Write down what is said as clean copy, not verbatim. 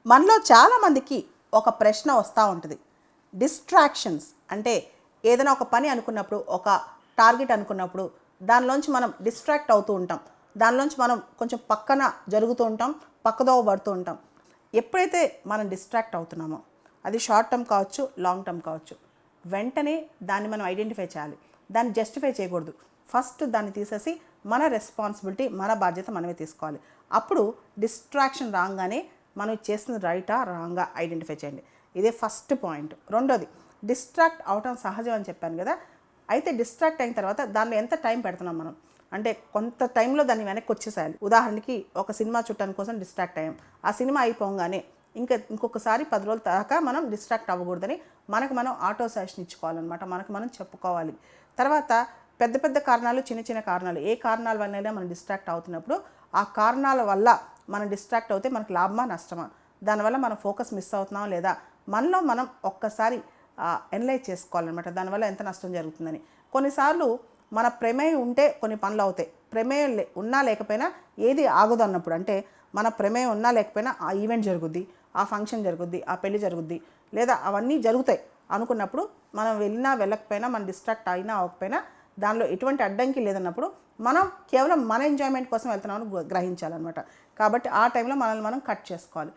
మనలో చాలామందికి ఒక ప్రశ్న వస్తూ ఉంటుంది. డిస్ట్రాక్షన్స్ అంటే ఏదైనా ఒక పని అనుకున్నప్పుడు, ఒక టార్గెట్ అనుకున్నప్పుడు దానిలోంచి మనం డిస్ట్రాక్ట్ అవుతూ ఉంటాం. దానిలోంచి మనం కొంచెం పక్కన జరుగుతూ ఉంటాం, పక్కదోవ పడుతూ ఉంటాం. ఎప్పుడైతే మనం డిస్ట్రాక్ట్ అవుతున్నామో, అది షార్ట్ టర్మ్ కావచ్చు, లాంగ్ టర్మ్ కావచ్చు, వెంటనే దాన్ని మనం ఐడెంటిఫై చేయాలి. దాన్ని జస్టిఫై చేయకూడదు. ఫస్ట్ దాన్ని తీసేసి మన రెస్పాన్సిబిలిటీ, మన బాధ్యత మనమే తీసుకోవాలి. అప్పుడు డిస్ట్రాక్షన్ రాగానే మనం చేస్తుంది రైటా రాంగా ఐడెంటిఫై చేయండి. ఇదే ఫస్ట్ పాయింట్. రెండోది, డిస్ట్రాక్ట్ అవటం సహజం అని చెప్పాను కదా. అయితే డిస్ట్రాక్ట్ అయిన తర్వాత దానిలో ఎంత టైం పెడుతున్నాం మనం అంటే కొంత టైంలో దాన్ని వెనక్కి వచ్చేసేయాలి. ఉదాహరణకి ఒక సినిమా చూడటానికి కోసం డిస్ట్రాక్ట్ అయ్యాం. ఆ సినిమా అయిపోగానే ఇంకొకసారి 10 రోజుల దాకా మనం డిస్ట్రాక్ట్ అవ్వకూడదని మనకు మనం ఆటో సజెషన్ ఇచ్చుకోవాలన్నమాట. మనకు మనం చెప్పుకోవాలి. తర్వాత పెద్ద పెద్ద కారణాలు, చిన్న చిన్న కారణాలు, ఏ కారణాల వల్లైనా మనం డిస్ట్రాక్ట్ అవుతున్నప్పుడు ఆ కారణాల వల్ల మనం డిస్ట్రాక్ట్ అవుతే మనకు లాభమా నష్టమా, దానివల్ల మన ఫోకస్ మిస్ అవుతున్నామా లేదా, మనలో మనం ఒక్కసారి ఎనలైజ్ చేసుకోవాలన్నమాట. దానివల్ల ఎంత నష్టం జరుగుతుందని. కొన్నిసార్లు మన ప్రమేయం ఉంటే కొన్ని పనులు అవుతాయి. ప్రమేయం ఉన్నా లేకపోయినా ఏది ఆగదు అన్నప్పుడు, అంటే మన ప్రమేయం ఉన్నా లేకపోయినా ఆ ఈవెంట్ జరుగుద్ది, ఆ ఫంక్షన్ జరుగుద్ది, ఆ పెళ్లి జరుగుద్ది, లేదా అవన్నీ జరుగుతాయి అనుకున్నప్పుడు మనం వెళ్ళినా వెళ్ళకపోయినా, మనం డిస్ట్రాక్ట్ అయినా అవ్వకపోయినా దానిలో ఎటువంటి అడ్డంకి లేదన్నప్పుడు మనం కేవలం మన ఎంజాయ్మెంట్ కోసం వెళ్తున్నామని గ్రహించాలన్నమాట. కాబట్టి ఆ టైంలో మనల్ని మనం కట్ చేసుకోవాలి.